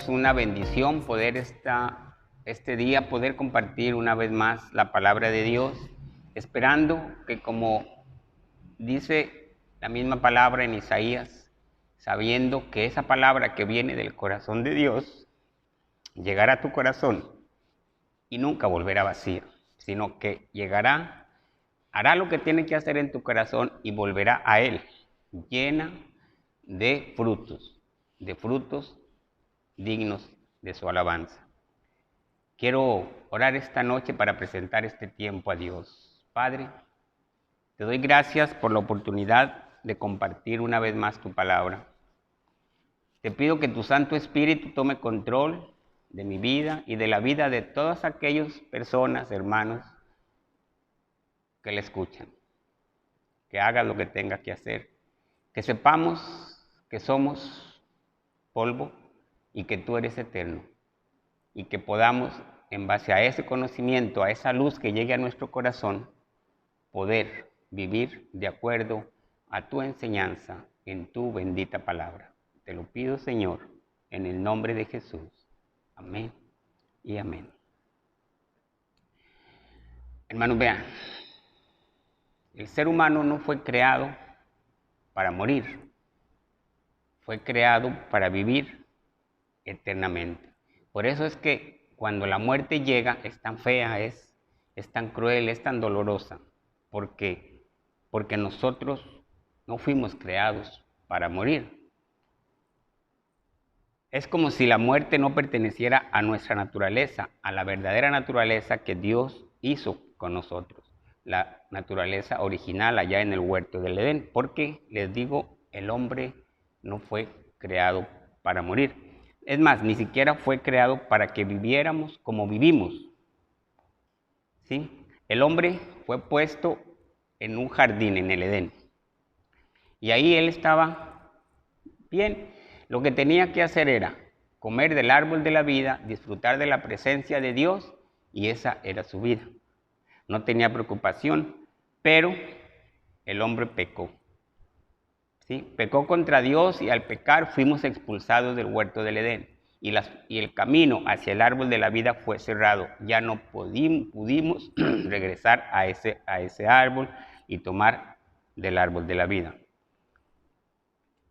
es una bendición poder este día poder compartir una vez más la palabra de Dios, esperando que, como dice la misma palabra en Isaías, sabiendo que esa palabra que viene del corazón de Dios llegará a tu corazón y nunca volverá vacía, sino que llegará, hará lo que tiene que hacer en tu corazón y volverá a Él, llena de frutos dignos de su alabanza. Quiero orar esta noche para presentar este tiempo a Dios. Padre, te doy gracias por la oportunidad de compartir una vez más tu palabra. Te pido que tu Santo Espíritu tome control de mi vida y de la vida de todas aquellas personas, hermanos, que le escuchan. Que haga lo que tenga que hacer. Que sepamos que somos polvo y que tú eres eterno. Y que podamos, en base a ese conocimiento, a esa luz que llegue a nuestro corazón, poder vivir de acuerdo a tu enseñanza en tu bendita palabra. Te lo pido, Señor, en el nombre de Jesús. Amén y amén. Hermanos, vean, el ser humano no fue creado para morir, fue creado para vivir eternamente. Por eso es que cuando la muerte llega es tan fea, es tan cruel, es tan dolorosa, porque nosotros no fuimos creados para morir. Es como si la muerte no perteneciera a nuestra naturaleza, a la verdadera naturaleza que Dios hizo con nosotros, la naturaleza original allá en el huerto del Edén, porque les digo, el hombre no fue creado para morir. Es más, ni siquiera fue creado para que viviéramos como vivimos. ¿Sí? El hombre fue puesto en un jardín, en el Edén, y ahí él estaba bien. Lo que tenía que hacer era comer del árbol de la vida, disfrutar de la presencia de Dios, y esa era su vida. No tenía preocupación, pero el hombre pecó. ¿Sí? Pecó contra Dios y al pecar fuimos expulsados del huerto del Edén. Y el camino hacia el árbol de la vida fue cerrado. Ya no pudimos regresar a ese árbol y tomar del árbol de la vida.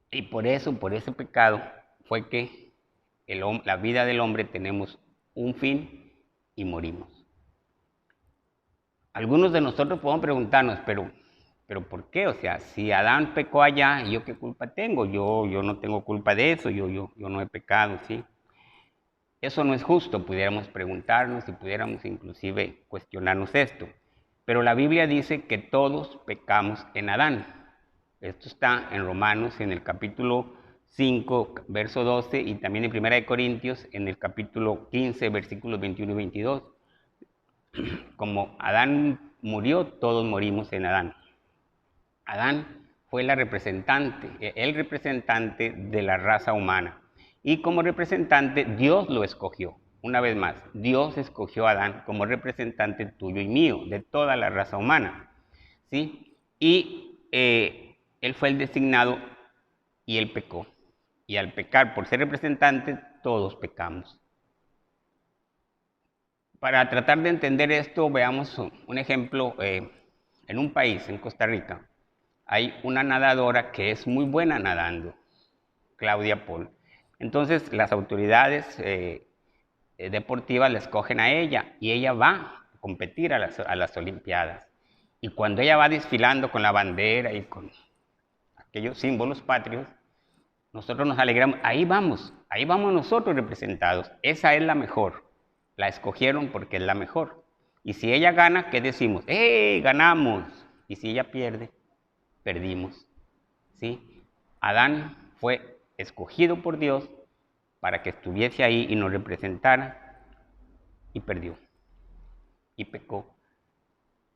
Y por eso, por ese pecado, fue que la vida del hombre tenemos un fin y morimos. Algunos de nosotros podemos preguntarnos, pero ¿por qué? O sea, si Adán pecó allá, ¿yo qué culpa tengo? Yo no tengo culpa de eso, yo no he pecado, ¿sí? Eso no es justo, pudiéramos preguntarnos y pudiéramos inclusive cuestionarnos esto. Pero la Biblia dice que todos pecamos en Adán. Esto está en Romanos, en el capítulo 5, verso 12, y también en 1 Corintios, en el capítulo 15, versículos 21 y 22. Como Adán murió, todos morimos en Adán. Adán fue el representante de la raza humana. Y como representante, Dios lo escogió. Una vez más, Dios escogió a Adán como representante tuyo y mío, de toda la raza humana. ¿Sí? Y él fue el designado y él pecó. Y al pecar, por ser representante, todos pecamos. Para tratar de entender esto, veamos un ejemplo. En un país, en Costa Rica, hay una nadadora que es muy buena nadando, Claudia Paul. Entonces, las autoridades deportivas la escogen a ella y ella va a competir a las Olimpiadas. Y cuando ella va desfilando con la bandera y con aquellos símbolos patrios, nosotros nos alegramos. Ahí vamos nosotros representados. Esa es la mejor. La escogieron porque es la mejor. Y si ella gana, ¿qué decimos? ¡Eh, ganamos! Y si ella pierde, perdimos. ¿Sí? Adán fue escogido por Dios para que estuviese ahí y nos representara, y perdió, y pecó,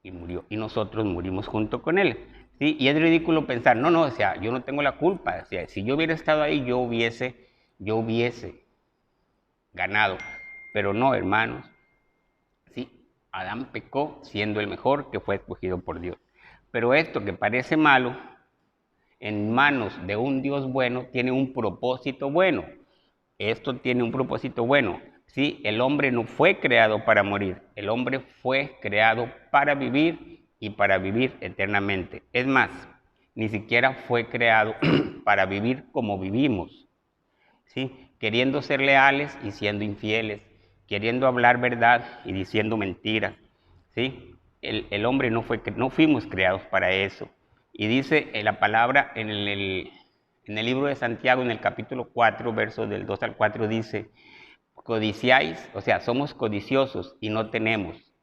y murió, y nosotros murimos junto con él. ¿Sí? Y es ridículo pensar, no, o sea, yo no tengo la culpa, o sea, si yo hubiera estado ahí, yo hubiese ganado, pero no, hermanos. ¿Sí? Adán pecó siendo el mejor que fue escogido por Dios. Pero esto que parece malo, en manos de un Dios bueno, tiene un propósito bueno. esto tiene un propósito bueno. Sí, el hombre no fue creado para morir, el hombre fue creado para vivir y para vivir eternamente. Es más, ni siquiera fue creado para vivir como vivimos, ¿sí? Queriendo ser leales y siendo infieles, queriendo hablar verdad y diciendo mentiras, ¿sí? El hombre no fuimos creados para eso. Y dice la palabra en el libro de Santiago, en el capítulo 4, versos del 2 al 4, dice, codiciáis, o sea, somos codiciosos y no tenemos.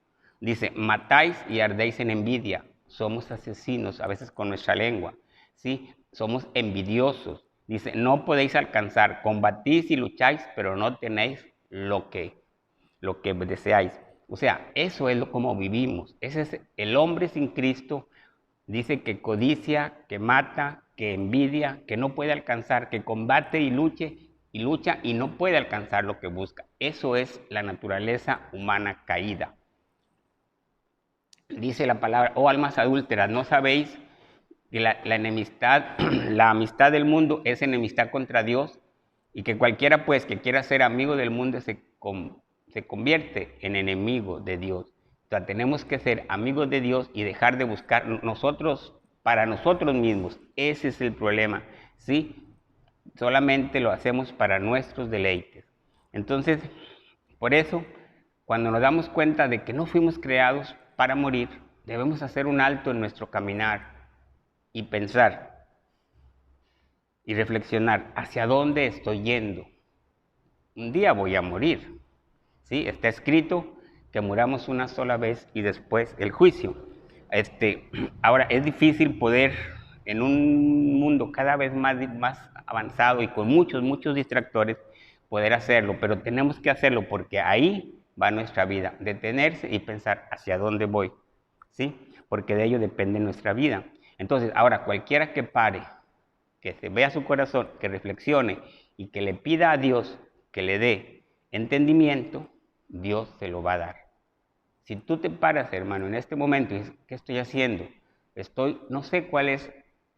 Dice, matáis y ardéis en envidia. Somos asesinos, a veces con nuestra lengua, ¿sí? Somos envidiosos. Dice, no podéis alcanzar, combatís y lucháis, pero no tenéis lo que deseáis. O sea, eso es como vivimos. Ese es el hombre sin Cristo. Dice que codicia, que mata, que envidia, que no puede alcanzar, que combate y lucha y no puede alcanzar lo que busca. Eso es la naturaleza humana caída. Dice la palabra, oh almas adúlteras, ¿no sabéis que la enemistad, la amistad del mundo es enemistad contra Dios? Y que cualquiera pues que quiera ser amigo del mundo se convierte en enemigo de Dios. O sea, tenemos que ser amigos de Dios y dejar de buscar nosotros para nosotros mismos. Ese es el problema, ¿sí? Solamente lo hacemos para nuestros deleites. Entonces, por eso, cuando nos damos cuenta de que no fuimos creados para morir, debemos hacer un alto en nuestro caminar y pensar y reflexionar hacia dónde estoy yendo. Un día voy a morir, ¿sí? Está escrito que muramos una sola vez y después el juicio. Ahora, es difícil poder, en un mundo cada vez más avanzado y con muchos distractores, poder hacerlo, pero tenemos que hacerlo porque ahí va nuestra vida, detenerse y pensar hacia dónde voy, ¿sí? Porque de ello depende nuestra vida. Entonces, ahora, cualquiera que pare, que se vea su corazón, que reflexione y que le pida a Dios que le dé entendimiento, Dios se lo va a dar. Si tú te paras, hermano, en este momento y dices, ¿qué estoy haciendo? No sé cuál es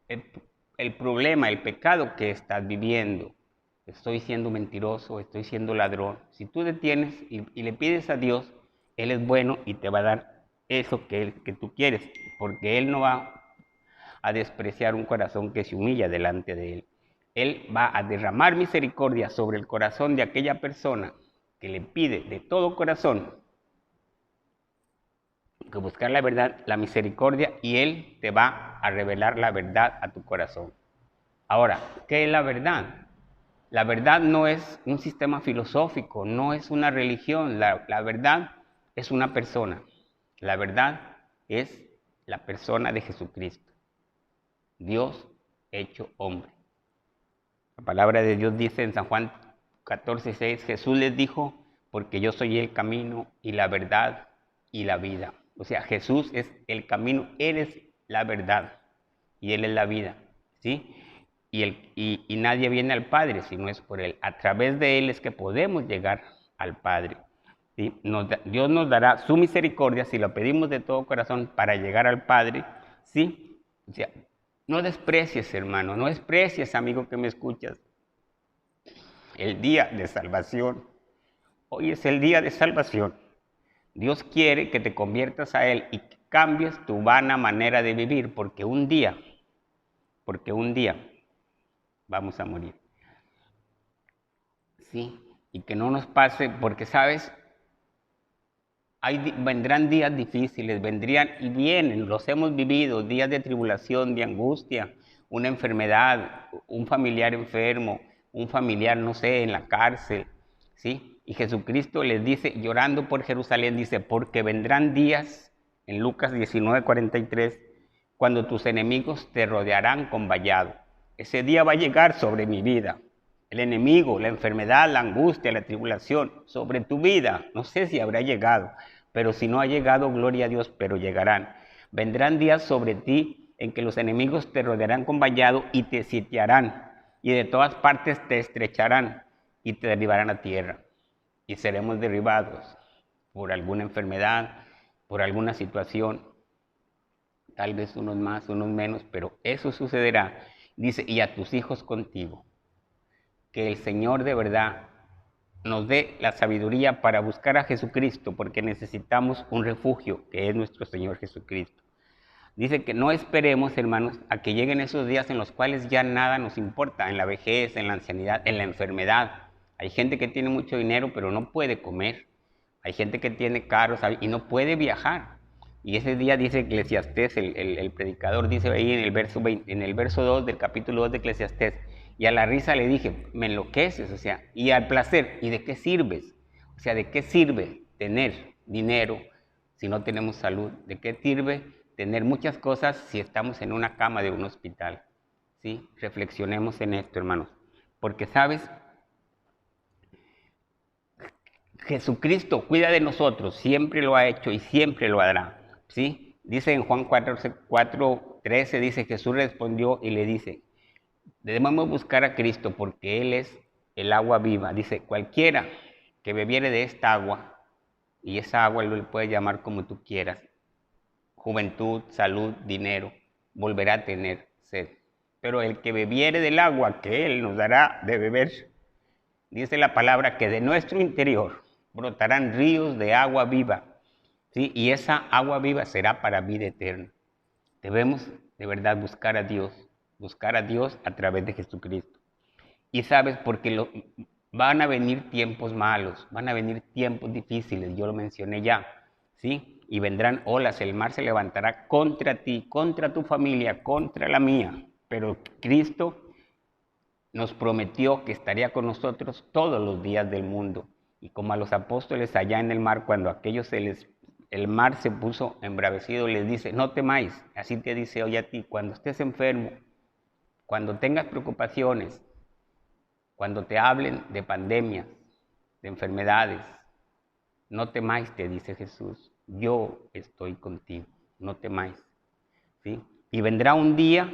el problema, el pecado que estás viviendo. Estoy siendo mentiroso, estoy siendo ladrón. Si tú detienes y le pides a Dios, Él es bueno y te va a dar eso que tú quieres, porque Él no va a despreciar un corazón que se humilla delante de Él. Él va a derramar misericordia sobre el corazón de aquella persona que le pide de todo corazón que buscar la verdad, la misericordia, y Él te va a revelar la verdad a tu corazón. Ahora, ¿qué es la verdad? La verdad no es un sistema filosófico, no es una religión, la verdad es una persona. La verdad es la persona de Jesucristo, Dios hecho hombre. La palabra de Dios dice en San Juan 14:6, Jesús les dijo, porque yo soy el camino y la verdad y la vida. O sea, Jesús es el camino, Él es la verdad y Él es la vida, ¿sí? Y nadie viene al Padre si no es por Él. A través de Él es que podemos llegar al Padre, ¿sí? Dios nos dará su misericordia si lo pedimos de todo corazón para llegar al Padre, ¿sí? O sea, no desprecies, hermano, no desprecies, amigo que me escuchas, el día de salvación. Hoy es el día de salvación. Dios quiere que te conviertas a Él y que cambies tu vana manera de vivir, porque un día vamos a morir. Sí, y que no nos pase, porque sabes, vendrán días difíciles, vendrían y vienen, los hemos vivido, días de tribulación, de angustia, una enfermedad, un familiar enfermo, un familiar, no sé, en la cárcel, ¿sí? Y Jesucristo les dice, llorando por Jerusalén, dice, porque vendrán días, en Lucas 19:43, cuando tus enemigos te rodearán con vallado. Ese día va a llegar sobre mi vida. El enemigo, la enfermedad, la angustia, la tribulación sobre tu vida. No sé si habrá llegado, pero si no ha llegado, gloria a Dios, pero llegarán. Vendrán días sobre ti en que los enemigos te rodearán con vallado y te sitiarán, y de todas partes te estrecharán y te derribarán a tierra. Y seremos derribados por alguna enfermedad, por alguna situación, tal vez unos más, unos menos, pero eso sucederá. Dice, y a tus hijos contigo. Que el Señor de verdad nos dé la sabiduría para buscar a Jesucristo, porque necesitamos un refugio, que es nuestro Señor Jesucristo. Dice que no esperemos, hermanos, a que lleguen esos días en los cuales ya nada nos importa, en la vejez, en la ancianidad, en la enfermedad. Hay gente que tiene mucho dinero, pero no puede comer. Hay gente que tiene carros y no puede viajar. Y ese día dice Eclesiastés, el predicador dice ahí en el verso 2 del capítulo 2 de Eclesiastés, y a la risa le dije, me enloqueces, o sea, y al placer, ¿y de qué sirves? O sea, ¿de qué sirve tener dinero si no tenemos salud? ¿De qué sirve tener muchas cosas si estamos en una cama de un hospital? ¿Sí? Reflexionemos en esto, hermanos. Porque, ¿sabes? Jesucristo cuida de nosotros, siempre lo ha hecho y siempre lo hará. ¿Sí? Dice en Juan 4:13, dice, Jesús respondió y le dice, debemos buscar a Cristo porque Él es el agua viva. Dice, cualquiera que bebiere de esta agua, y esa agua lo puedes llamar como tú quieras, juventud, salud, dinero, volverá a tener sed. Pero el que bebiere del agua que Él nos dará de beber, dice la palabra que de nuestro interior brotarán ríos de agua viva, ¿sí? Y esa agua viva será para vida eterna. Debemos de verdad buscar a Dios a través de Jesucristo. Y sabes, porque van a venir tiempos malos, van a venir tiempos difíciles, yo lo mencioné ya, ¿sí? Y vendrán olas, el mar se levantará contra ti, contra tu familia, contra la mía. Pero Cristo nos prometió que estaría con nosotros todos los días del mundo. Y como a los apóstoles allá en el mar, cuando aquellos el mar se puso embravecido, les dice, no temáis, así te dice hoy a ti, cuando estés enfermo, cuando tengas preocupaciones, cuando te hablen de pandemias, de enfermedades, no temáis, te dice Jesús, yo estoy contigo, no temáis. ¿Sí? Y vendrá un día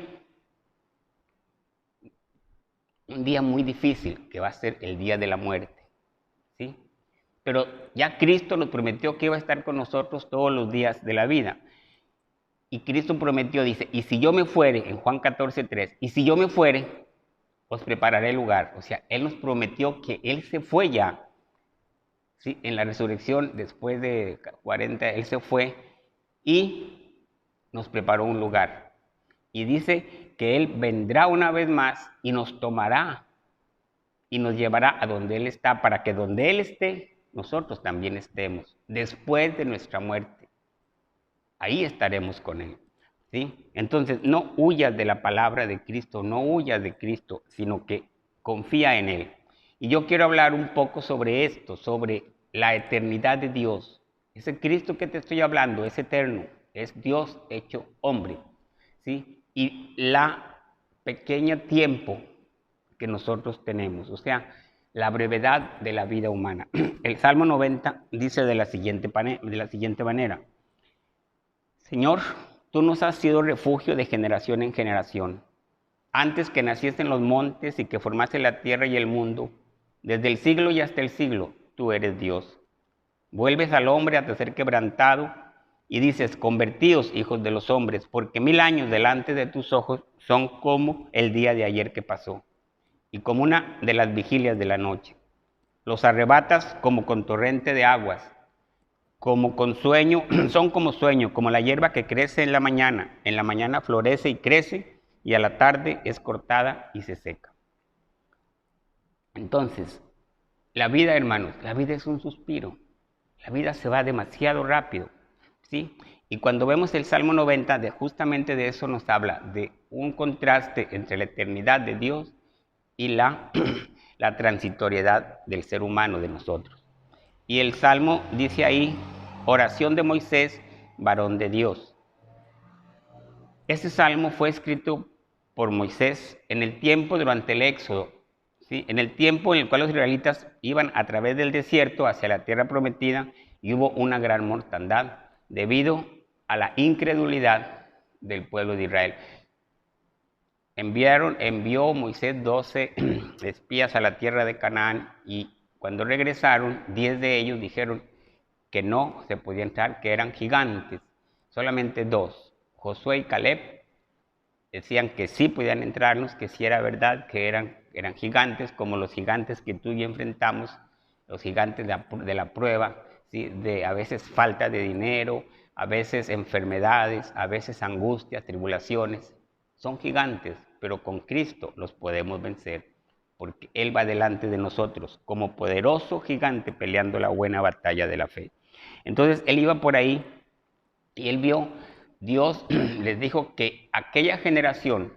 muy difícil, que va a ser el día de la muerte. ¿Sí? Pero ya Cristo nos prometió que iba a estar con nosotros todos los días de la vida. Y Cristo prometió, dice, y si yo me fuere, en Juan 14:3, y si yo me fuere, os prepararé el lugar. O sea, Él nos prometió que Él se fue ya. ¿Sí? En la resurrección, después de 40, Él se fue y nos preparó un lugar. Y dice que Él vendrá una vez más y nos tomará y nos llevará a donde Él está, para que donde Él esté, nosotros también estemos, después de nuestra muerte. Ahí estaremos con Él. ¿Sí? Entonces, no huyas de la palabra de Cristo, no huyas de Cristo, sino que confía en Él. Y yo quiero hablar un poco sobre esto, sobre la eternidad de Dios. Ese Cristo que te estoy hablando es eterno, es Dios hecho hombre. ¿Sí? Y la pequeño tiempo que nosotros tenemos, o sea, la brevedad de la vida humana. El Salmo 90 dice de la siguiente manera, Señor, tú nos has sido refugio de generación en generación. Antes que naciesen los montes y que formase la tierra y el mundo, desde el siglo y hasta el siglo, tú eres Dios. Vuelves al hombre a ser quebrantado y dices, convertíos, hijos de los hombres, porque 1000 años delante de tus ojos son como el día de ayer que pasó y como una de las vigilias de la noche. Los arrebatas como con torrente de aguas, como con sueño, son como sueño, como la hierba que crece en la mañana florece y crece, y a la tarde es cortada y se seca. Entonces, la vida, hermanos, la vida es un suspiro, la vida se va demasiado rápido, ¿sí? Y cuando vemos el Salmo 90, justamente de eso nos habla, de un contraste entre la eternidad de Dios y la transitoriedad del ser humano, de nosotros. Y el Salmo dice ahí, oración de Moisés, varón de Dios. Este Salmo fue escrito por Moisés en el tiempo durante el Éxodo, ¿sí? En el tiempo en el cual los israelitas iban a través del desierto hacia la tierra prometida y hubo una gran mortandad debido a la incredulidad del pueblo de Israel. Envió Moisés 12 espías a la tierra de Canaán y cuando regresaron, 10 de ellos dijeron que no se podía entrar, que eran gigantes. Solamente 2, Josué y Caleb, decían que sí podían entrarnos, que sí era verdad, que eran gigantes como los gigantes que tú y yo enfrentamos los gigantes de la prueba, ¿sí? De a veces falta de dinero, a veces enfermedades, a veces angustias, tribulaciones. Son gigantes, pero con Cristo los podemos vencer, porque Él va delante de nosotros como poderoso gigante peleando la buena batalla de la fe. Entonces Él iba por ahí y Él vio, Dios les dijo que aquella generación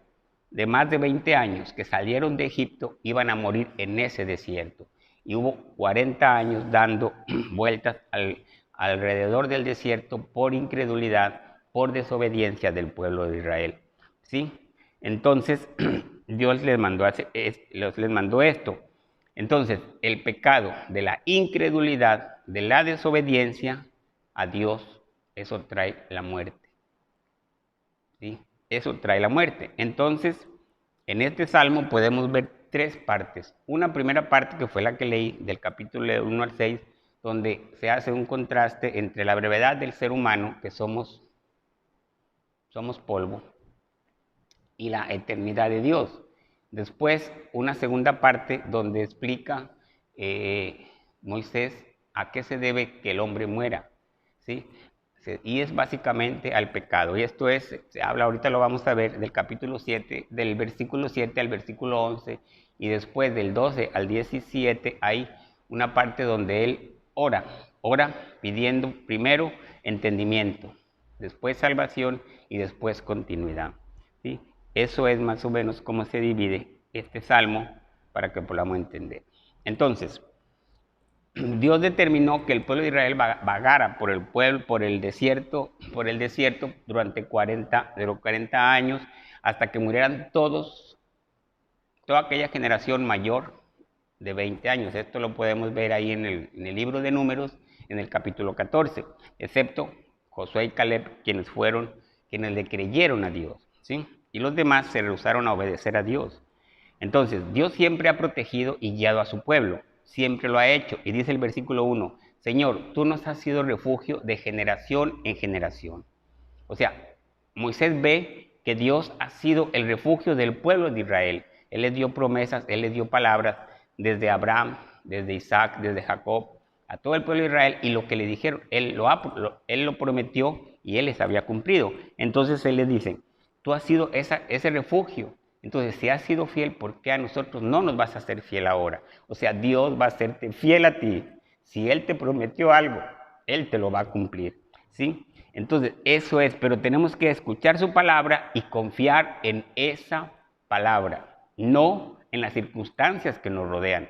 de más de 20 años que salieron de Egipto iban a morir en ese desierto. Y hubo 40 años dando vueltas alrededor del desierto por incredulidad, por desobediencia del pueblo de Israel. ¿Sí? Entonces, Dios les mandó esto. Entonces, el pecado de la incredulidad, de la desobediencia a Dios, eso trae la muerte. ¿Sí? Eso trae la muerte. Entonces, en este salmo podemos ver tres partes. Una primera parte que fue la que leí del capítulo 1 al 6, donde se hace un contraste entre la brevedad del ser humano, que somos polvo, y la eternidad de Dios. Después, una segunda parte donde explica Moisés a qué se debe que el hombre muera, ¿sí? Y es básicamente al pecado. Y esto se habla, ahorita lo vamos a ver, del capítulo 7, del versículo 7 al versículo 11, y después del 12 al 17 hay una parte donde él ora pidiendo primero entendimiento, después salvación y después continuidad, ¿sí? Eso es más o menos cómo se divide este salmo para que podamos entender. Entonces, Dios determinó que el pueblo de Israel vagara por el desierto durante 40 años, hasta que murieran toda aquella generación mayor de 20 años. Esto lo podemos ver ahí en el libro de Números, en el capítulo 14, excepto Josué y Caleb, quienes le creyeron a Dios, ¿sí? Y los demás se rehusaron a obedecer a Dios. Entonces, Dios siempre ha protegido y guiado a su pueblo, siempre lo ha hecho. Y dice el versículo 1, Señor, tú nos has sido refugio de generación en generación. O sea, Moisés ve que Dios ha sido el refugio del pueblo de Israel. Él les dio promesas, Él les dio palabras desde Abraham, desde Isaac, desde Jacob, a todo el pueblo de Israel, y lo que le dijeron, Él lo prometió y Él les había cumplido. Entonces Él les dice, tú has sido ese refugio. Entonces, si has sido fiel, ¿por qué a nosotros no nos vas a ser fiel ahora? O sea, Dios va a serte fiel a ti. Si Él te prometió algo, Él te lo va a cumplir, ¿sí? Entonces, eso es, pero tenemos que escuchar su palabra y confiar en esa palabra, no en las circunstancias que nos rodean.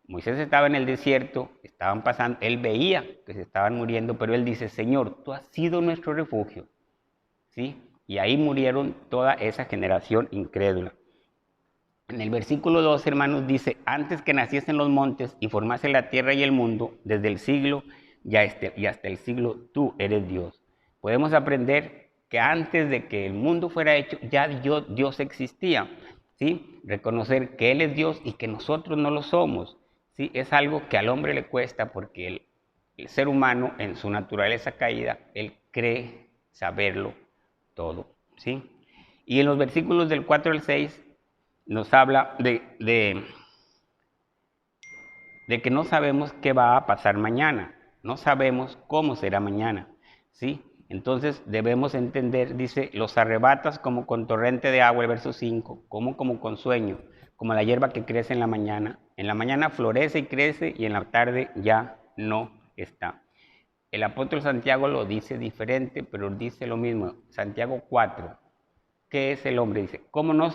Moisés estaba en el desierto, estaban pasando, él veía que se estaban muriendo, pero él dice, Señor, tú has sido nuestro refugio, ¿sí? Y ahí murieron toda esa generación incrédula. En el versículo 2, hermanos, dice, antes que naciesen los montes y formase la tierra y el mundo, desde el siglo y hasta el siglo, tú eres Dios. Podemos aprender que antes de que el mundo fuera hecho, ya Dios existía, ¿sí? Reconocer que Él es Dios y que nosotros no lo somos, ¿sí? Es algo que al hombre le cuesta porque el ser humano, en su naturaleza caída, él cree saberlo todo, ¿sí? Y en los versículos del 4 al 6 nos habla de que no sabemos qué va a pasar mañana, no sabemos cómo será mañana, ¿sí? Entonces debemos entender, dice, los arrebatas como con torrente de agua, el verso 5, como con sueño, como la hierba que crece en la mañana florece y crece y en la tarde ya no está. El apóstol Santiago lo dice diferente, pero dice lo mismo. Santiago 4, ¿qué es el hombre? Dice, como no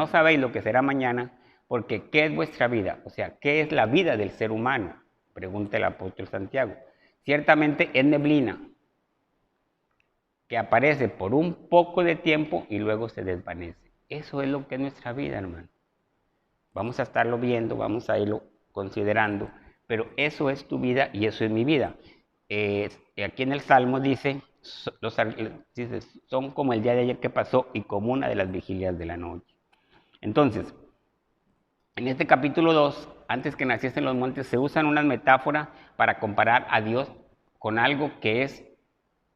sabéis lo que será mañana, porque ¿qué es vuestra vida? O sea, ¿qué es la vida del ser humano? Pregunta el apóstol Santiago. Ciertamente es neblina, que aparece por un poco de tiempo y luego se desvanece. Eso es lo que es nuestra vida, hermano. Vamos a estarlo viendo, vamos a irlo considerando, pero eso es tu vida y eso es mi vida. Aquí en el Salmo dice, son como el día de ayer que pasó y como una de las vigilias de la noche. Entonces, en este capítulo 2, antes que naciesen los montes, se usan unas metáforas para comparar a Dios con algo que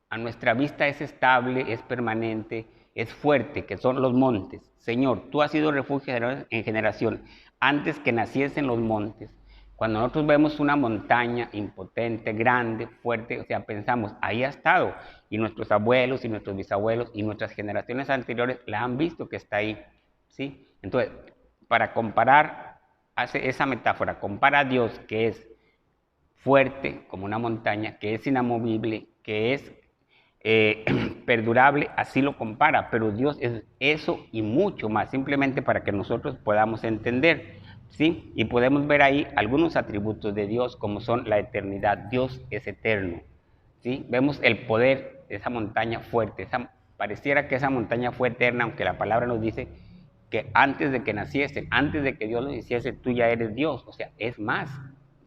a nuestra vista es estable, es permanente, es fuerte, que son los montes. Señor, tú has sido refugio en generación, antes que naciesen los montes. Cuando nosotros vemos una montaña impotente, grande, fuerte, o sea, pensamos, ahí ha estado. Y nuestros abuelos y nuestros bisabuelos y nuestras generaciones anteriores la han visto que está ahí, ¿sí? Entonces, para comparar, hace esa metáfora, compara a Dios, que es fuerte como una montaña, que es inamovible, que es perdurable, así lo compara, pero Dios es eso y mucho más, simplemente para que nosotros podamos entender, ¿sí? Y podemos ver ahí algunos atributos de Dios, como son la eternidad. Dios es eterno, ¿sí? Vemos el poder de esa montaña fuerte, pareciera que esa montaña fue eterna, aunque la palabra nos dice que antes de que naciesen, antes de que Dios los hiciese, tú ya eres Dios, o sea, es más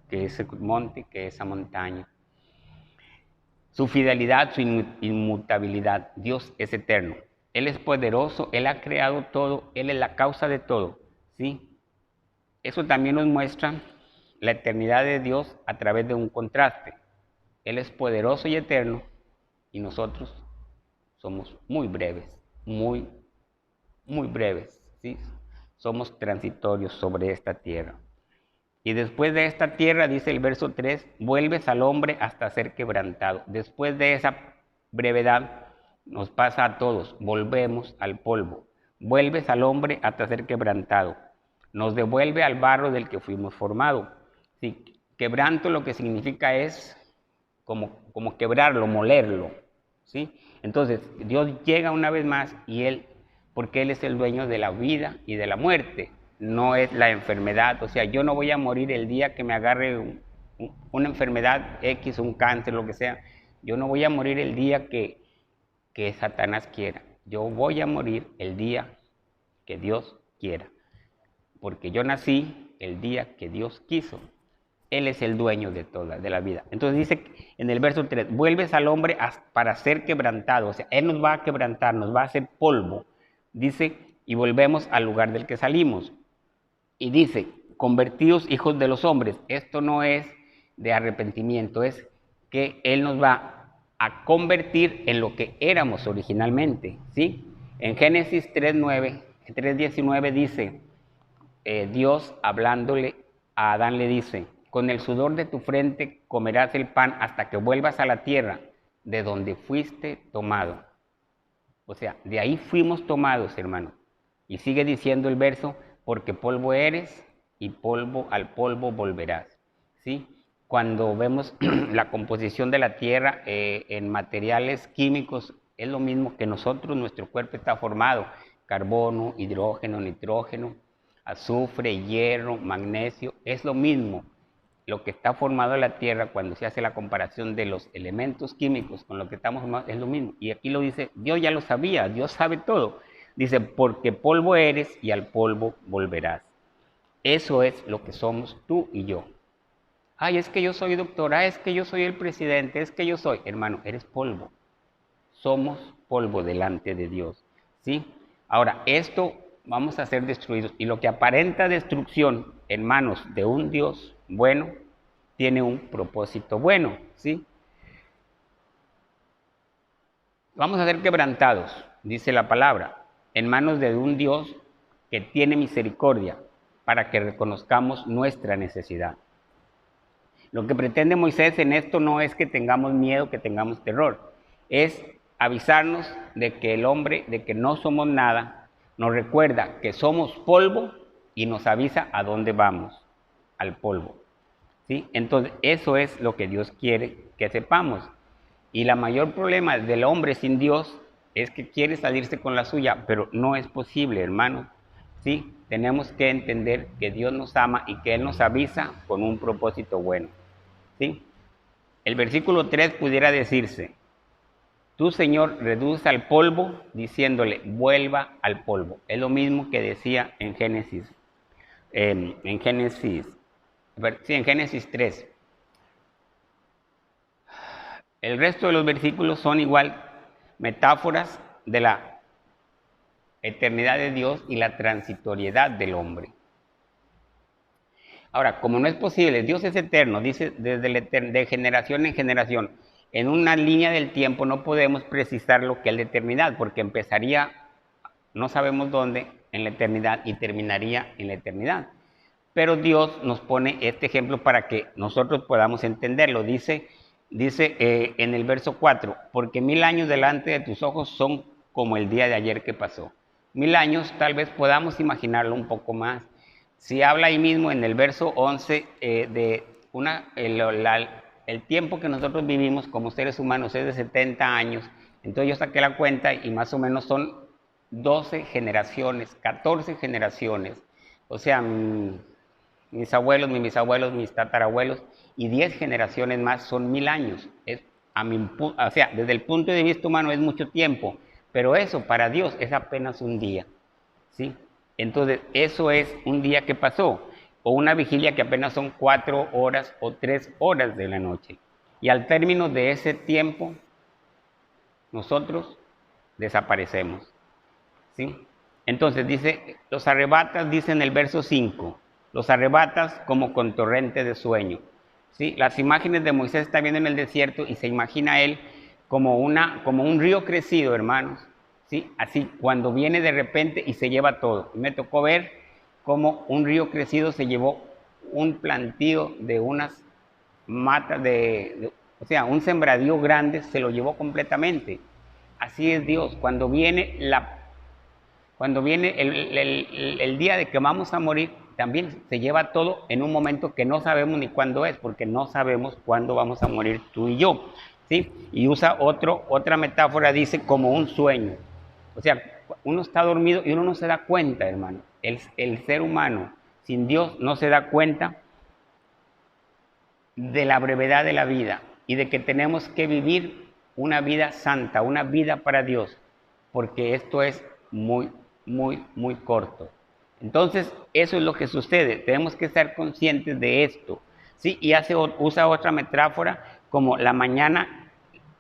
que ese monte, que esa montaña. Su fidelidad, su inmutabilidad. Dios es eterno. Él es poderoso, Él ha creado todo, Él es la causa de todo, ¿sí? Eso también nos muestra la eternidad de Dios a través de un contraste. Él es poderoso y eterno y nosotros somos muy breves, muy breves, ¿sí? Somos transitorios sobre esta tierra. Y después de esta tierra, dice el verso 3, vuelves al hombre hasta ser quebrantado. Después de esa brevedad, nos pasa a todos, volvemos al polvo. Vuelves al hombre hasta ser quebrantado. Nos devuelve al barro del que fuimos formados. Sí, quebranto lo que significa es como quebrarlo, molerlo, ¿sí? Entonces, Dios llega una vez más y porque Él es el dueño de la vida y de la muerte, no es la enfermedad. O sea, yo no voy a morir el día que me agarre una enfermedad X, un cáncer, lo que sea. Yo no voy a morir el día que Satanás quiera. Yo voy a morir el día que Dios quiera. Porque yo nací el día que Dios quiso. Él es el dueño de la vida. Entonces dice en el verso 3, vuelves al hombre para ser quebrantado. O sea, Él nos va a quebrantar, nos va a hacer polvo. Dice, y volvemos al lugar del que salimos. Y dice, convertidos hijos de los hombres. Esto no es de arrepentimiento, es que Él nos va a convertir en lo que éramos originalmente, ¿sí? En Génesis 3:9, 3:19 dice, Dios hablándole a Adán le dice, con el sudor de tu frente comerás el pan hasta que vuelvas a la tierra de donde fuiste tomado. O sea, de ahí fuimos tomados, hermano. Y sigue diciendo el verso, porque polvo eres y al polvo volverás. ¿Sí? Cuando vemos la composición de la tierra en materiales químicos, es lo mismo que nosotros, nuestro cuerpo está formado. Carbono, hidrógeno, nitrógeno, azufre, hierro, magnesio, es lo mismo. Lo que está formado en la tierra, cuando se hace la comparación de los elementos químicos con lo que estamos formados, es lo mismo. Y aquí lo dice, Dios ya lo sabía, Dios sabe todo. Dice, porque polvo eres y al polvo volverás. Eso es lo que somos tú y yo. Ay, es que yo soy doctora, es que yo soy el presidente, es que yo soy. Hermano, eres polvo. Somos polvo delante de Dios. ¿Sí? Ahora, esto vamos a ser destruidos. Y lo que aparenta destrucción en manos de un Dios bueno, tiene un propósito bueno. ¿Sí? Vamos a ser quebrantados, dice la palabra, en manos de un Dios que tiene misericordia para que reconozcamos nuestra necesidad. Lo que pretende Moisés en esto no es que tengamos miedo, que tengamos terror, es avisarnos de que el hombre, de que no somos nada, nos recuerda que somos polvo y nos avisa a dónde vamos, al polvo. ¿Sí? Entonces, eso es lo que Dios quiere que sepamos. Y la mayor problema del hombre sin Dios es que quiere salirse con la suya, pero no es posible, hermanos. ¿Sí? Tenemos que entender que Dios nos ama y que Él nos avisa con un propósito bueno. ¿Sí? El versículo 3 pudiera decirse, tú, Señor, reduce al polvo, diciéndole, vuelva al polvo. Es lo mismo que decía en Génesis 3. El resto de los versículos son igual metáforas de la eternidad de Dios y la transitoriedad del hombre. Ahora, como no es posible, Dios es eterno, dice de generación en generación. En una línea del tiempo no podemos precisar lo que es la eternidad, porque empezaría, no sabemos dónde, en la eternidad y terminaría en la eternidad. pero Dios nos pone este ejemplo para que nosotros podamos entenderlo. Dice en el verso 4, porque 1000 años delante de tus ojos son como el día de ayer que pasó. 1000 años tal vez podamos imaginarlo un poco más. Si habla ahí mismo en el verso 11 el tiempo que nosotros vivimos como seres humanos es de 70 años, entonces yo saqué la cuenta y más o menos son 12 generaciones, 14 generaciones, o sea, mis abuelos, mis bisabuelos, mis tatarabuelos y 10 generaciones más son 1000 años. O sea, desde el punto de vista humano es mucho tiempo, pero eso para Dios es apenas un día, ¿sí? Entonces, eso es un día que pasó, o una vigilia que apenas son 4 horas o 3 horas de la noche. Y al término de ese tiempo, nosotros desaparecemos, ¿sí? Entonces dice, los arrebatas, dice en el verso 5, los arrebatas como con torrente de sueño, ¿sí? Las imágenes de Moisés está viendo en el desierto y se imagina él como un río crecido, hermanos, ¿sí? Así, cuando viene de repente y se lleva todo. Y me tocó ver cómo un río crecido se llevó un plantío de unas matas o sea, un sembradío grande se lo llevó completamente. Así es Dios, cuando viene el día de que vamos a morir, también se lleva todo en un momento que no sabemos ni cuándo es, porque no sabemos cuándo vamos a morir tú y yo, ¿sí? Y usa otra metáfora, dice, como un sueño. O sea, uno está dormido y uno no se da cuenta, hermano. El ser humano sin Dios no se da cuenta de la brevedad de la vida y de que tenemos que vivir una vida santa, una vida para Dios, porque esto es muy, muy, muy corto. Entonces, eso es lo que sucede. Tenemos que estar conscientes de esto, ¿sí? Y usa otra metáfora como la mañana,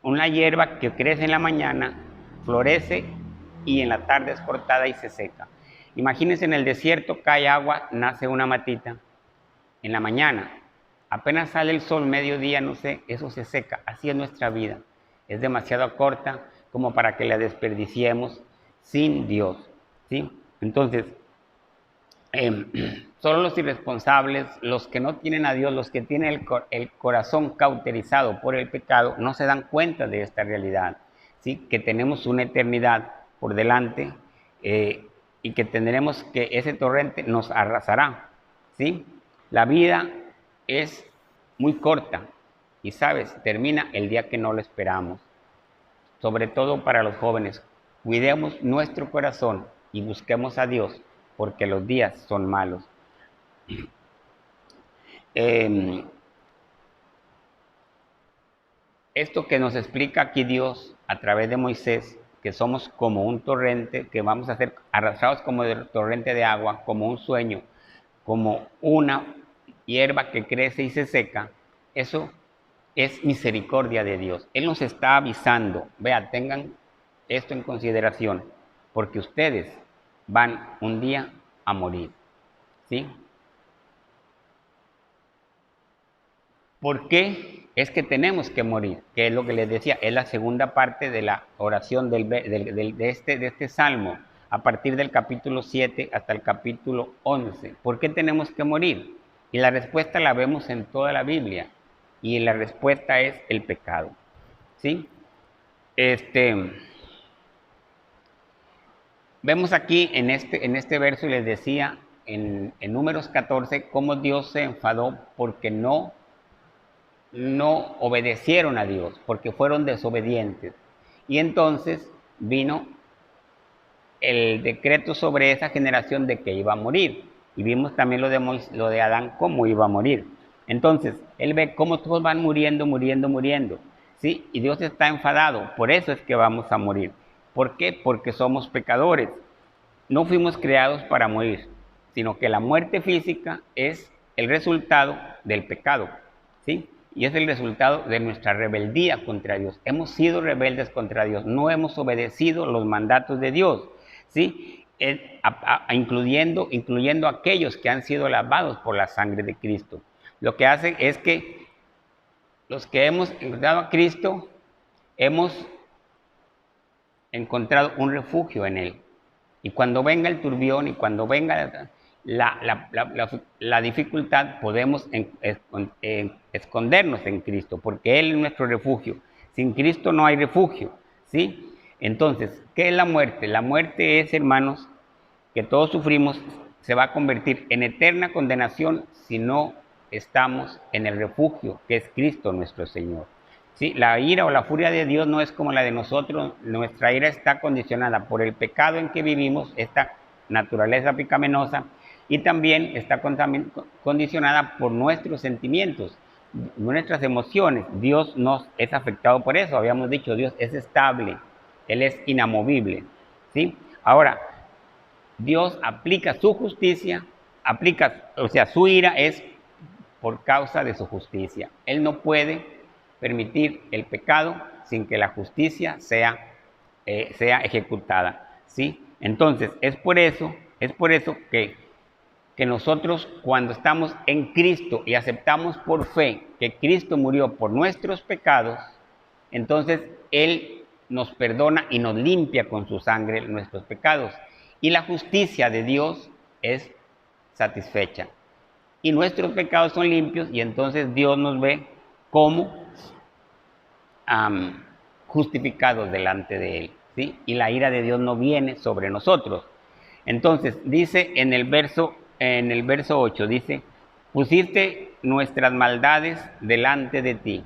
una hierba que crece en la mañana, florece y en la tarde es cortada y se seca. Imagínense, en el desierto cae agua, nace una matita. En la mañana, apenas sale el sol, mediodía, no sé, eso se seca. Así es nuestra vida. Es demasiado corta como para que la desperdiciemos sin Dios, ¿sí? Entonces, solo los irresponsables, los que no tienen a Dios, los que tienen el corazón cauterizado por el pecado, no se dan cuenta de esta realidad, ¿sí? Que tenemos una eternidad por delante y que tendremos que ese torrente nos arrasará, ¿sí? La vida es muy corta y, ¿sabes? Termina el día que no lo esperamos. Sobre todo para los jóvenes, cuidemos nuestro corazón y busquemos a Dios, porque los días son malos. Esto que nos explica aquí Dios a través de Moisés, que somos como un torrente, que vamos a ser arrastrados como el torrente de agua, como un sueño, como una hierba que crece y se seca, eso es misericordia de Dios. Él nos está avisando, vea, tengan esto en consideración, porque ustedes van un día a morir, ¿sí? ¿Por qué es que tenemos que morir? Que es lo que les decía, es la segunda parte de la oración de este salmo, a partir del capítulo 7 hasta el capítulo 11. ¿Por qué tenemos que morir? Y la respuesta la vemos en toda la Biblia, y la respuesta es el pecado, ¿sí? Vemos aquí en este verso, y les decía, en Números 14, cómo Dios se enfadó porque no obedecieron a Dios, porque fueron desobedientes. Y entonces vino el decreto sobre esa generación de que iba a morir. Y vimos también lo de Adán, cómo iba a morir. Entonces, él ve cómo todos van muriendo, ¿sí? Y Dios está enfadado, por eso es que vamos a morir. ¿Por qué? Porque somos pecadores. No fuimos creados para morir, sino que la muerte física es el resultado del pecado, ¿sí? Y es el resultado de nuestra rebeldía contra Dios. Hemos sido rebeldes contra Dios, no hemos obedecido los mandatos de Dios, ¿sí? Incluyendo aquellos que han sido lavados por la sangre de Cristo. Lo que hace es que los que hemos encontrado a Cristo, hemos encontrado un refugio en Él. Y cuando venga el turbión y cuando venga la dificultad, podemos escondernos en Cristo, porque Él es nuestro refugio. Sin Cristo no hay refugio, ¿sí? Entonces, ¿qué es la muerte? La muerte es, hermanos, que todos sufrimos, se va a convertir en eterna condenación si no estamos en el refugio que es Cristo nuestro Señor. ¿Sí? La ira o la furia de Dios no es como la de nosotros. Nuestra ira está condicionada por el pecado en que vivimos, esta naturaleza pecaminosa, y también está condicionada por nuestros sentimientos, nuestras emociones. Dios nos es afectado por eso. Habíamos dicho, Dios es estable, Él es inamovible, ¿sí? Ahora, Dios aplica su justicia, o sea, su ira es por causa de su justicia. Él no puede permitir el pecado sin que la justicia sea ejecutada, ¿sí? Entonces, es por eso que nosotros, cuando estamos en Cristo y aceptamos por fe que Cristo murió por nuestros pecados, entonces Él nos perdona y nos limpia con su sangre nuestros pecados. Y la justicia de Dios es satisfecha. Y nuestros pecados son limpios, y entonces Dios nos ve como justificados delante de Él, ¿sí? Y la ira de Dios no viene sobre nosotros. Entonces, dice en el verso 8, dice, pusiste nuestras maldades delante de ti,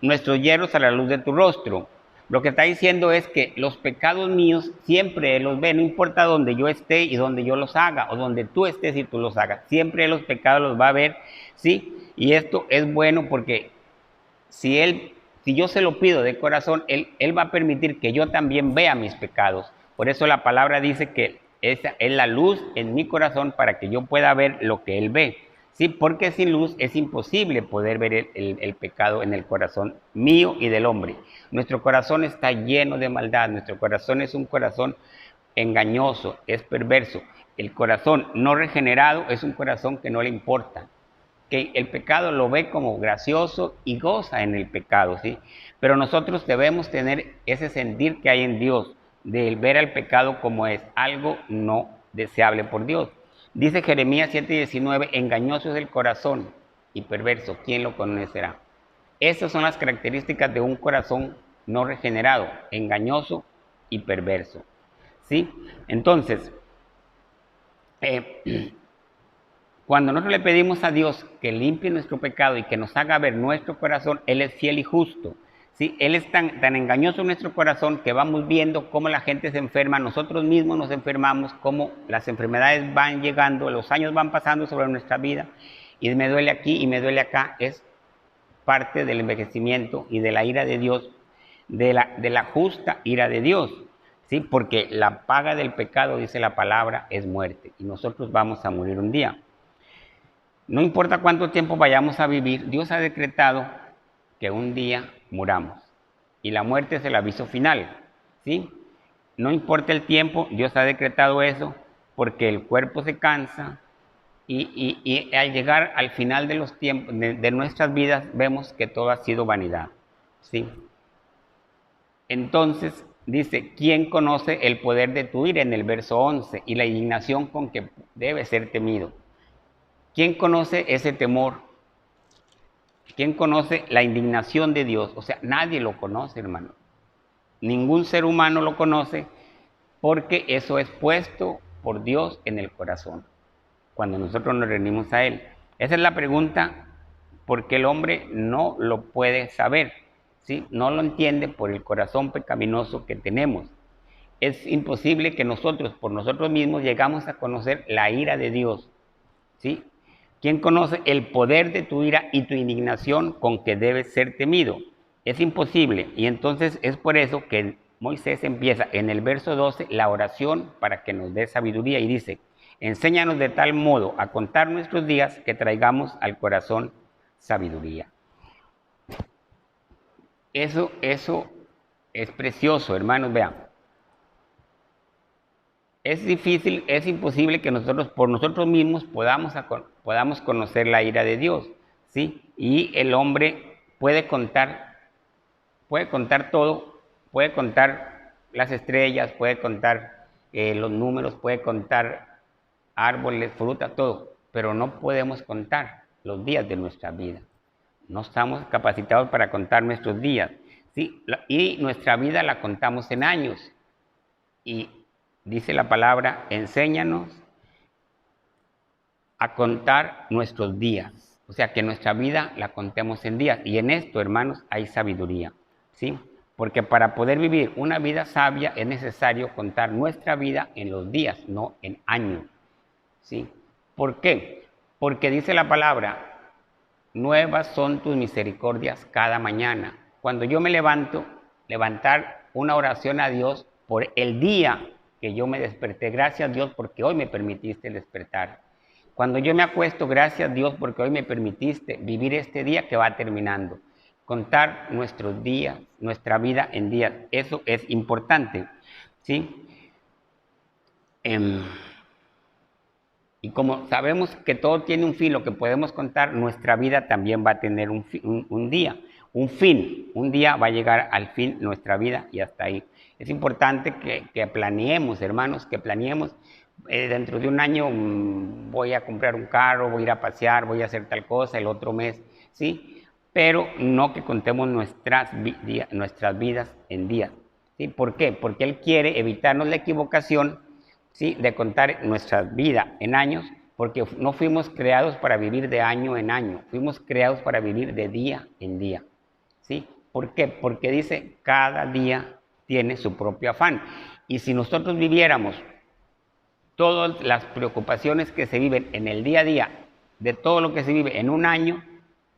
nuestros hierros a la luz de tu rostro. Lo que está diciendo es que los pecados míos siempre Él los ve, no importa donde yo esté y donde yo los haga, o donde tú estés y tú los hagas, siempre los pecados los va a ver, ¿sí? Y esto es bueno porque si yo se lo pido de corazón, él va a permitir que yo también vea mis pecados. Por eso la palabra dice que esa es la luz en mi corazón para que yo pueda ver lo que Él ve. ¿Sí? Porque sin luz es imposible poder ver el pecado en el corazón mío y del hombre. Nuestro corazón está lleno de maldad, nuestro corazón es un corazón engañoso, es perverso. El corazón no regenerado es un corazón que no le importa, que el pecado lo ve como gracioso y goza en el pecado, ¿sí? Pero nosotros debemos tener ese sentir que hay en Dios, de ver al pecado como es algo no deseable por Dios. Dice Jeremías 7:19, engañoso es el corazón y perverso, ¿quién lo conocerá? Esas son las características de un corazón no regenerado, engañoso y perverso, ¿sí? Entonces, cuando nosotros le pedimos a Dios que limpie nuestro pecado y que nos haga ver nuestro corazón, Él es fiel y justo, ¿sí? Él es tan engañoso en nuestro corazón que vamos viendo cómo la gente se enferma, nosotros mismos nos enfermamos, cómo las enfermedades van llegando, los años van pasando sobre nuestra vida, y me duele aquí y me duele acá. Es parte del envejecimiento y de la ira de Dios, de la justa ira de Dios, ¿sí? Porque la paga del pecado, dice la palabra, es muerte, y nosotros vamos a morir un día. No importa cuánto tiempo vayamos a vivir, Dios ha decretado que un día muramos. Y la muerte es el aviso final, ¿sí? No importa el tiempo, Dios ha decretado eso, porque el cuerpo se cansa, y al llegar al final de los tiempos, de nuestras vidas, vemos que todo ha sido vanidad, ¿sí? Entonces, dice, ¿quién conoce el poder de tu ira? En el verso 11, y la indignación con que debe ser temido. ¿Quién conoce ese temor? ¿Quién conoce la indignación de Dios? O sea, nadie lo conoce, hermano. Ningún ser humano lo conoce, porque eso es puesto por Dios en el corazón, cuando nosotros nos reunimos a Él. Esa es la pregunta, porque el hombre no lo puede saber, ¿sí? No lo entiende por el corazón pecaminoso que tenemos. Es imposible que nosotros, por nosotros mismos, llegamos a conocer la ira de Dios, ¿sí? ¿Quién conoce el poder de tu ira y tu indignación con que debes ser temido? Es imposible. Y entonces es por eso que Moisés empieza en el verso 12 la oración para que nos dé sabiduría, y dice, enséñanos de tal modo a contar nuestros días que traigamos al corazón sabiduría. Eso es precioso, hermanos, vean. Es difícil, es imposible que nosotros por nosotros mismos podamos conocer la ira de Dios, ¿sí? Y el hombre puede contar todo, puede contar las estrellas, puede contar los números, puede contar árboles, fruta, todo, pero no podemos contar los días de nuestra vida. No estamos capacitados para contar nuestros días, ¿sí? Y nuestra vida la contamos en años. Y dice la palabra, enséñanos a contar nuestros días. O sea, que nuestra vida la contemos en días. Y en esto, hermanos, hay sabiduría, ¿sí? Porque para poder vivir una vida sabia es necesario contar nuestra vida en los días, no en años, ¿sí? ¿Por qué? Porque dice la palabra, nuevas son tus misericordias cada mañana. Cuando yo me levanto, levantar una oración a Dios por el día que yo me desperté. Gracias Dios porque hoy me permitiste despertar. Cuando yo me acuesto, gracias Dios porque hoy me permitiste vivir este día que va terminando. Contar nuestros días, nuestra vida en días, eso es importante, ¿sí? Y como sabemos que todo tiene un fin, lo que podemos contar, nuestra vida también va a tener un día, un fin. Un día va a llegar al fin nuestra vida y hasta ahí. Es importante que planeemos, hermanos, que planeemos. Dentro de un año voy a comprar un carro, voy a ir a pasear, voy a hacer tal cosa, el otro mes, ¿sí? Pero no que contemos nuestras vidas en días, ¿sí? ¿Por qué? Porque Él quiere evitarnos la equivocación, ¿sí? De contar nuestra vida en años, porque no fuimos creados para vivir de año en año, fuimos creados para vivir de día en día, ¿sí? ¿Por qué? Porque dice, cada día tiene su propio afán. Y si nosotros viviéramos todas las preocupaciones que se viven en el día a día, de todo lo que se vive en un año,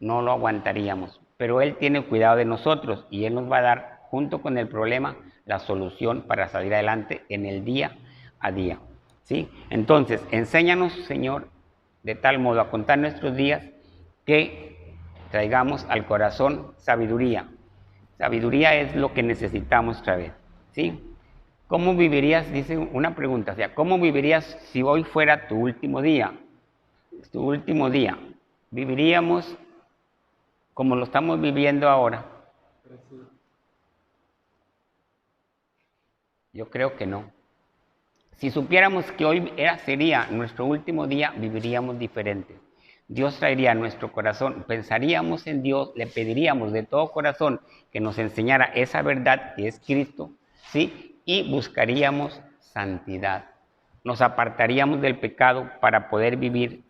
no lo aguantaríamos. Pero Él tiene cuidado de nosotros y Él nos va a dar, junto con el problema, la solución para salir adelante en el día a día, ¿sí? Entonces, enséñanos, Señor, de tal modo a contar nuestros días que traigamos al corazón sabiduría. Sabiduría es lo que necesitamos traer, ¿sí? ¿Cómo vivirías? Dice una pregunta, o sea, ¿cómo vivirías si hoy fuera tu último día? Tu último día. ¿Viviríamos como lo estamos viviendo ahora? Yo creo que no. Si supiéramos que hoy sería nuestro último día, viviríamos diferente. Dios traería a nuestro corazón, pensaríamos en Dios, le pediríamos de todo corazón que nos enseñara esa verdad que es Cristo, ¿sí? Y buscaríamos santidad. Nos apartaríamos del pecado para poder vivir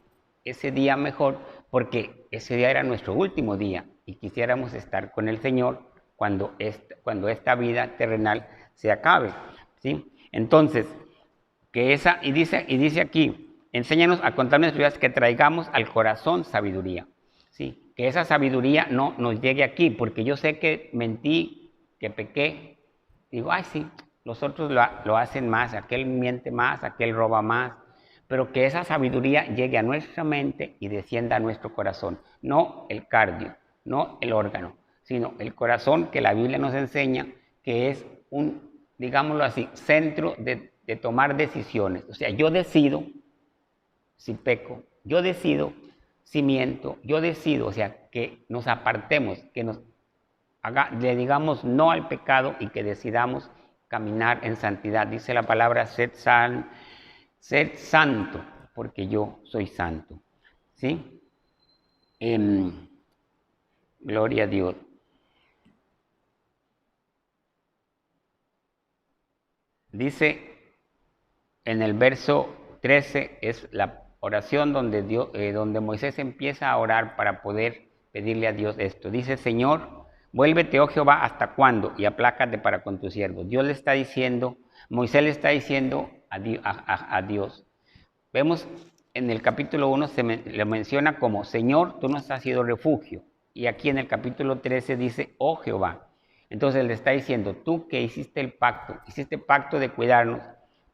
ese día mejor, porque ese día era nuestro último día y quisiéramos estar con el Señor cuando esta vida terrenal se acabe, ¿sí? Entonces, y dice aquí, enséñanos a contar nuestras vidas, que traigamos al corazón sabiduría, ¿sí? Que esa sabiduría no nos llegue aquí, porque yo sé que mentí, que pequé, digo, ay sí, los otros lo hacen más, aquel miente más, aquel roba más, pero que esa sabiduría llegue a nuestra mente y descienda a nuestro corazón, no el cardio, no el órgano, sino el corazón que la Biblia nos enseña que es digámoslo así, centro de tomar decisiones. O sea, yo decido si peco, yo decido si miento, yo decido, o sea, que nos apartemos, que le digamos no al pecado y que decidamos caminar en santidad. Dice la palabra, sed santo, porque yo soy santo. ¿Sí? Gloria a Dios. Dice en el verso 13, es la oración donde Moisés empieza a orar para poder pedirle a Dios esto. Dice, Señor, vuélvete, oh Jehová, ¿hasta cuándo? Y aplácate para con tus siervos. Dios le está diciendo, Moisés le está diciendo a Dios. Vemos en el capítulo 1 le menciona como, Señor, tú nos has sido refugio. Y aquí en el capítulo 13 dice, oh Jehová. Entonces le está diciendo, tú que hiciste pacto de cuidarnos,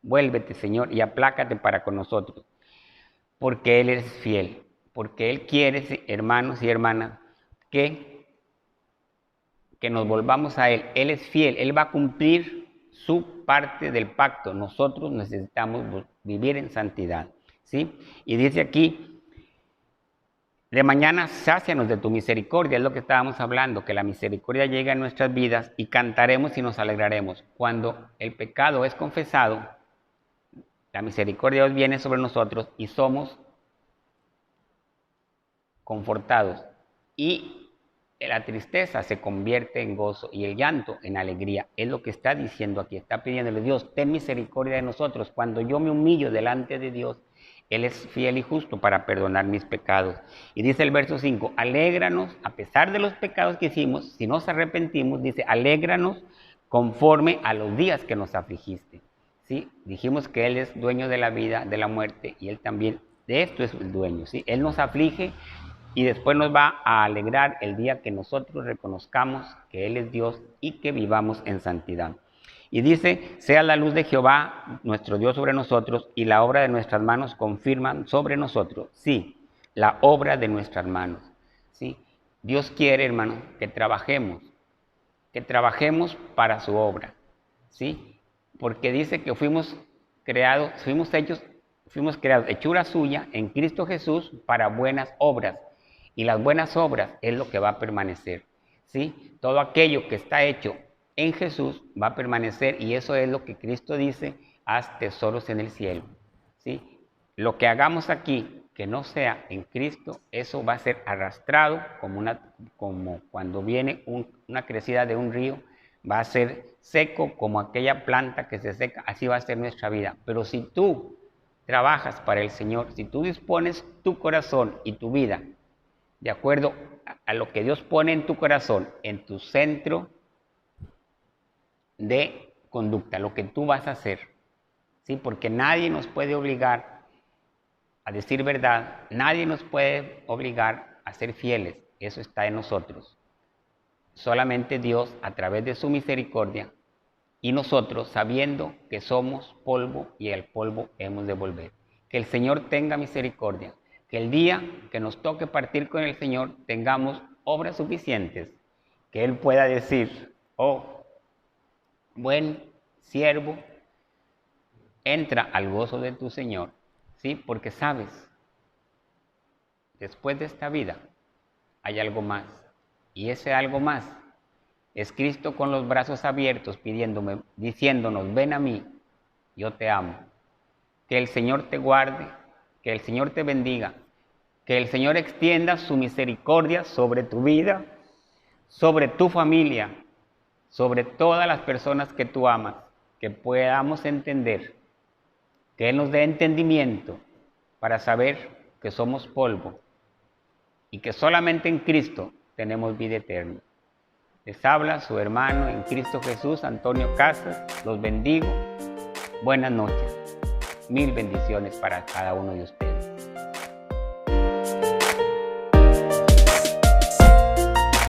vuélvete, Señor, y aplácate para con nosotros, porque Él es fiel, porque Él quiere, hermanos y hermanas, que nos volvamos a Él. Él es fiel, Él va a cumplir su parte del pacto. Nosotros necesitamos vivir en santidad, ¿sí? Y dice aquí, de mañana sácianos de tu misericordia, es lo que estábamos hablando, que la misericordia llega a nuestras vidas y cantaremos y nos alegraremos. Cuando el pecado es confesado, La misericordia de Dios viene sobre nosotros y somos confortados. Y la tristeza se convierte en gozo y el llanto en alegría. Es lo que está diciendo aquí. Está pidiéndole: Dios, ten misericordia de nosotros. Cuando yo me humillo delante de Dios, Él es fiel y justo para perdonar mis pecados. Y dice el verso 5, alégranos, a pesar de los pecados que hicimos, si nos arrepentimos, dice, alégranos conforme a los días que nos afligiste. ¿Sí? Dijimos que Él es dueño de la vida, de la muerte, y Él también de esto es el dueño. ¿Sí? Él nos aflige y después nos va a alegrar el día que nosotros reconozcamos que Él es Dios y que vivamos en santidad. Y dice, sea la luz de Jehová, nuestro Dios, sobre nosotros, y la obra de nuestras manos confirman sobre nosotros. Sí, la obra de nuestras manos. ¿Sí? Dios quiere, hermano, que trabajemos para su obra. ¿Sí? Porque dice que fuimos creados, hechura suya en Cristo Jesús para buenas obras. Y las buenas obras es lo que va a permanecer. ¿Sí? Todo aquello que está hecho en Jesús va a permanecer, y eso es lo que Cristo dice: haz tesoros en el cielo. ¿Sí? Lo que hagamos aquí que no sea en Cristo, eso va a ser arrastrado como cuando viene una crecida de un río, va a ser seco como aquella planta que se seca. Así va a ser nuestra vida. Pero si tú trabajas para el Señor, si tú dispones tu corazón y tu vida de acuerdo a lo que Dios pone en tu corazón, en tu centro de conducta, lo que tú vas a hacer, ¿sí? Porque nadie nos puede obligar a decir verdad, nadie nos puede obligar a ser fieles, eso está en nosotros. Solamente Dios, a través de su misericordia, y nosotros sabiendo que somos polvo y al polvo hemos de volver. Que el Señor tenga misericordia, que el día que nos toque partir con el Señor tengamos obras suficientes, que Él pueda decir: oh, buen siervo, entra al gozo de tu Señor. ¿Sí? Porque sabes, después de esta vida hay algo más, y ese algo más es Cristo con los brazos abiertos diciéndonos: ven a mí, yo te amo. Que el Señor te guarde, que el Señor te bendiga, que el Señor extienda su misericordia sobre tu vida, sobre tu familia, sobre todas las personas que tú amas, que podamos entender, que Él nos dé entendimiento para saber que somos polvo y que solamente en Cristo tenemos vida eterna. Les habla su hermano en Cristo Jesús, Antonio Casas. Los bendigo. Buenas noches. Mil bendiciones para cada uno de ustedes.